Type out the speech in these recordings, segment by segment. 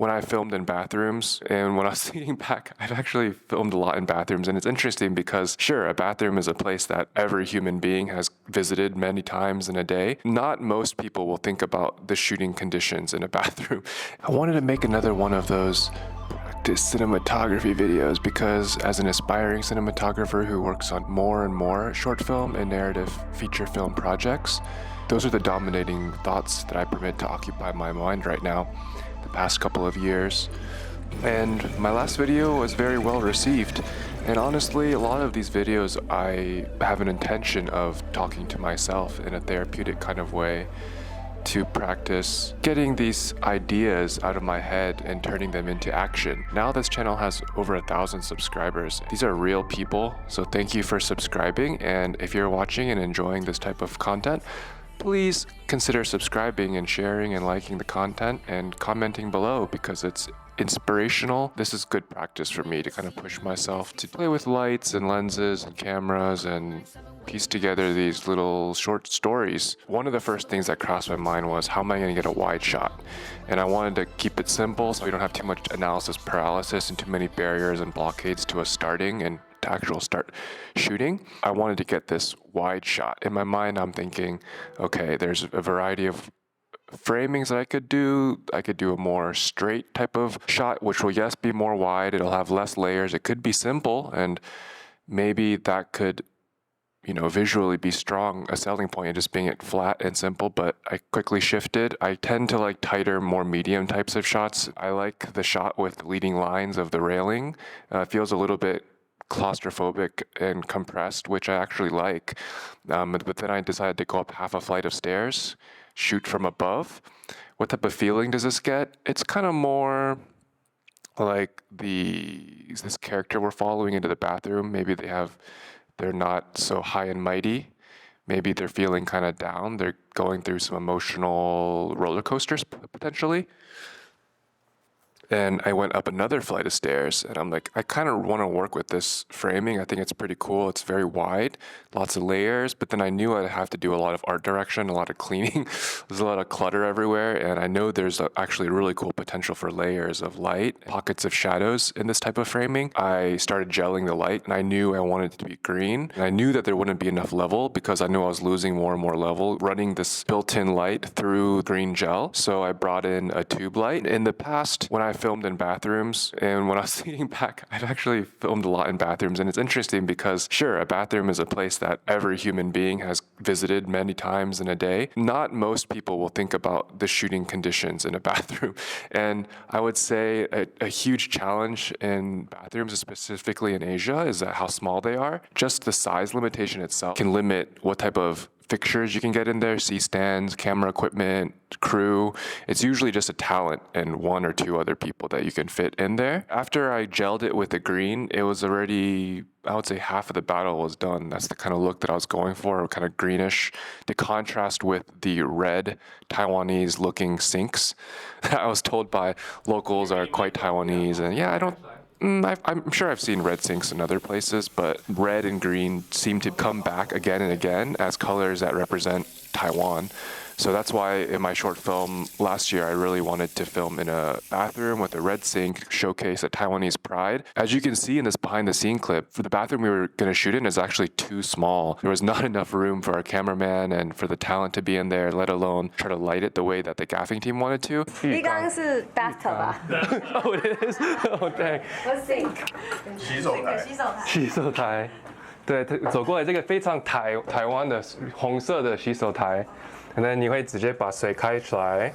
when I filmed in bathrooms, and when I was thinking back, I've actually filmed a lot in bathrooms, and it's interesting because, sure, a bathroom is a place that every human being has visited many times in a day. Not most people will think about the shooting conditions in a bathroom. I wanted to make another one of those cinematography videos because as an aspiring cinematographer who works on more and more short film and narrative feature film projects, those are the dominating thoughts that I permit to occupy my mind right now the past couple of years. And my last video was very well received. And honestly, a lot of these videos I have an intention of talking to myself in a therapeutic kind of way to practice getting these ideas out of my head and turning them into action. Now this channel has over 1,000 subscribers. These are real people, so thank you for subscribing. And if you're watching and enjoying this type of content, please consider subscribing and sharing and liking the content and commenting below because it's inspirational. This is good practice for me to kind of push myself to play with lights and lenses and cameras and piece together these little short stories. One of the first things that crossed my mind was, how am I going to get a wide shot? And I wanted to keep it simple so we don't have too much analysis paralysis and too many barriers and blockades to us starting and to actual start shooting. I wanted to get this wide shot. In my mind, I'm thinking, okay, there's a variety of framings that I could do. I could do a more straight type of shot, which will, yes, be more wide. It'll have less layers. It could be simple, and maybe that could, visually be strong, a selling point in just being it flat and simple, but I quickly shifted. I tend to like tighter, more medium types of shots. I like the shot with leading lines of the railing. Feels a little bit claustrophobic and compressed, which I actually like. But then I decided to go up half a flight of stairs, shoot from above. What type of feeling does this get? It's kind of more like this character we're following into the bathroom. Maybe they're not so high and mighty. Maybe they're feeling kind of down. They're going through some emotional roller coasters potentially. And I went up another flight of stairs, and I'm like, I kind of want to work with this framing. I think it's pretty cool. It's very wide, lots of layers, but then I knew I'd have to do a lot of art direction, a lot of cleaning. There's a lot of clutter everywhere, and I know there's actually a really cool potential for layers of light, pockets of shadows in this type of framing. I started gelling the light, and I knew I wanted it to be green. And I knew that there wouldn't be enough level because I knew I was losing more and more level running this built-in light through green gel. So I brought in a tube light. In the past, when I filmed in bathrooms, and when I was thinking back, I've actually filmed a lot in bathrooms, and it's interesting because, sure, a bathroom is a place that every human being has visited many times in a day. Not most people will think about the shooting conditions in a bathroom, and I would say a huge challenge in bathrooms, specifically in Asia, is that how small they are. Just the size limitation itself can limit what type of fixtures you can get in there, C-stands, camera equipment, crew. It's usually just a talent and one or two other people that you can fit in there. After I gelled it with the green, it was already, I would say half of the battle was done. That's the kind of look that I was going for, kind of greenish, to contrast with the red Taiwanese looking sinks that I was told by locals are quite Taiwanese. And yeah, I'm sure I've seen red sinks in other places, but red and green seem to come back again and again as colors that represent Taiwan. So that's why in my short film last year, I really wanted to film in a bathroom with a red sink, showcase a Taiwanese pride. As you can see in this behind the scene clip, for the bathroom we were going to shoot in is actually too small. There was not enough room for our cameraman and for the talent to be in there, let alone try to light it the way that the gaffing team wanted to. 浴缸是 bathtub 吧 Oh, it is? Oh, dang. 和 sink 洗手台，洗手台，对，走过来这个非常台湾的红色的洗手台，可能你会直接把水开出来，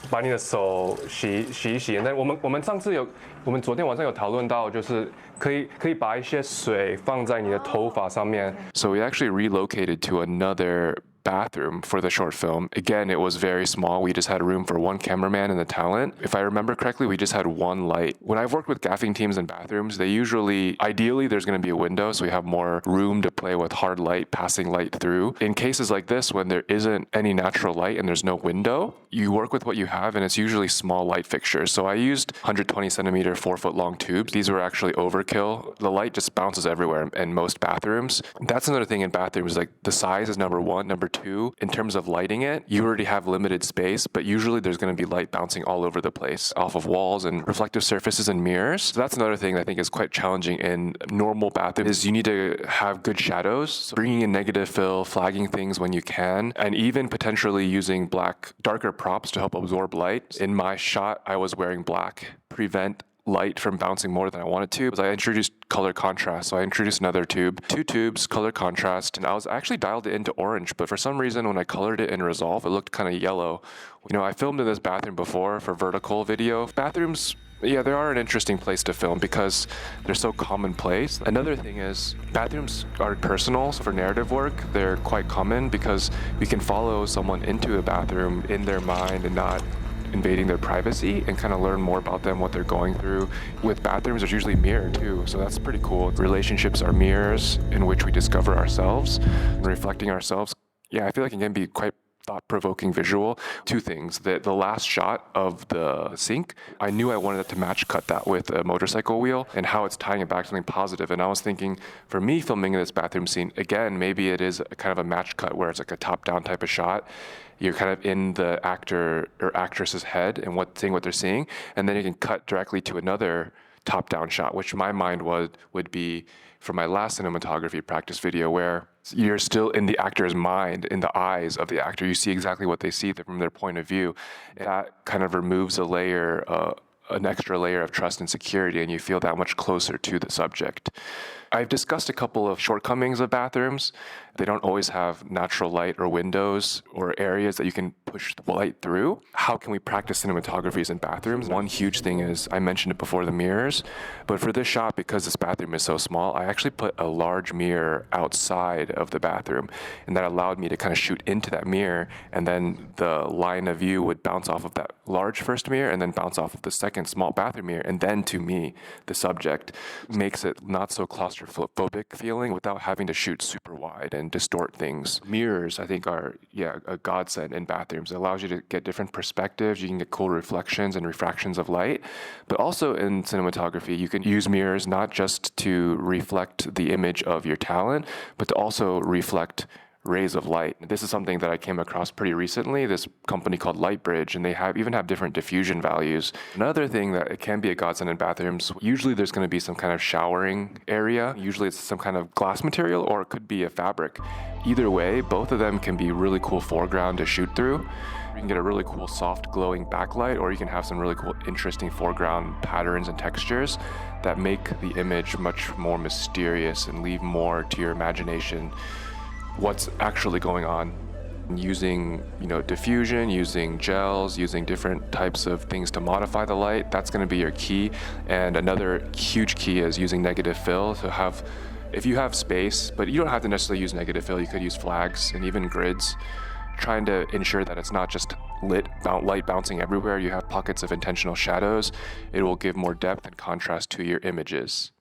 把你的手洗一洗。那我们上次我们昨天晚上有讨论到，就是可以把一些水放在你的头发上面。So we actually relocated to another bathroom for the short film. Again, it was very small. We just had room for one cameraman and the talent. If I remember correctly, we just had one light. When I've worked with gaffing teams in bathrooms, ideally, there's going to be a window, so we have more room to play with hard light, passing light through. In cases like this, when there isn't any natural light and there's no window, you work with what you have, and it's usually small light fixtures. So I used 120 centimeter, 4-foot long tubes. These were actually overkill. The light just bounces everywhere in most bathrooms. That's another thing in bathrooms, like the size is number one. Number two, in terms of lighting it, you already have limited space, but usually there's going to be light bouncing all over the place off of walls and reflective surfaces and mirrors. So that's another thing I think is quite challenging in normal bathrooms is you need to have good shadows, so bringing in negative fill, flagging things when you can, and even potentially using darker props to help absorb light. In my shot, I was wearing black, prevent light from bouncing more than I wanted to. I introduced color contrast. So I introduced another tube, 2 tubes, color contrast, and I was actually dialed it into orange, but for some reason when I colored it in Resolve, it looked kind of yellow. I filmed in this bathroom before for vertical video. Bathrooms, yeah, they are an interesting place to film because they're so commonplace. Another thing is bathrooms are personal, so for narrative work, they're quite common because we can follow someone into a bathroom in their mind and not invading their privacy and kind of learn more about them, what they're going through. With bathrooms, there's usually mirror too, so that's pretty cool. Relationships are mirrors in which we discover ourselves, reflecting ourselves. Yeah, I feel like it can be quite thought-provoking visual. 2 things. The last shot of the sink, I knew I wanted to match cut that with a motorcycle wheel and how it's tying it back to something positive. And I was thinking, for me filming in this bathroom scene, again, maybe it is a kind of a match cut where it's like a top-down type of shot. You're kind of in the actor or actress's head and seeing what they're seeing, and then you can cut directly to another top-down shot, which my mind would be from my last cinematography practice video, where you're still in the actor's mind, in the eyes of the actor. You see exactly what they see from their point of view. And that kind of removes an extra layer of trust and security, and you feel that much closer to the subject. I've discussed a couple of shortcomings of bathrooms. They don't always have natural light or windows or areas that you can push the light through. How can we practice cinematographies in bathrooms? One huge thing is, I mentioned it before, the mirrors. But for this shot, because this bathroom is so small, I actually put a large mirror outside of the bathroom. And that allowed me to kind of shoot into that mirror. And then the line of view would bounce off of that large first mirror and then bounce off of the second small bathroom mirror. And then to me, the subject makes it not so claustrophobic feeling without having to shoot super wide and distort things. Mirrors, I think, are a godsend in bathrooms. It allows you to get different perspectives. You can get cool reflections and refractions of light. But also in cinematography, you can use mirrors not just to reflect the image of your talent, but to also reflect rays of light. This is something that I came across pretty recently, this company called Lightbridge, and they even have different diffusion values. Another thing that it can be a godsend in bathrooms, usually there's going to be some kind of showering area. Usually it's some kind of glass material, or it could be a fabric. Either way, both of them can be really cool foreground to shoot through. You can get a really cool soft glowing backlight, or you can have some really cool interesting foreground patterns and textures that make the image much more mysterious and leave more to your imagination what's actually going on. Using diffusion, using gels, using different types of things to modify the light, that's going to be your key. And another huge key is using negative fill to have, if you have space, but you don't have to necessarily use negative fill, you could use flags and even grids, trying to ensure that it's not just light bouncing everywhere. You have pockets of intentional shadows. It will give more depth and contrast to your images.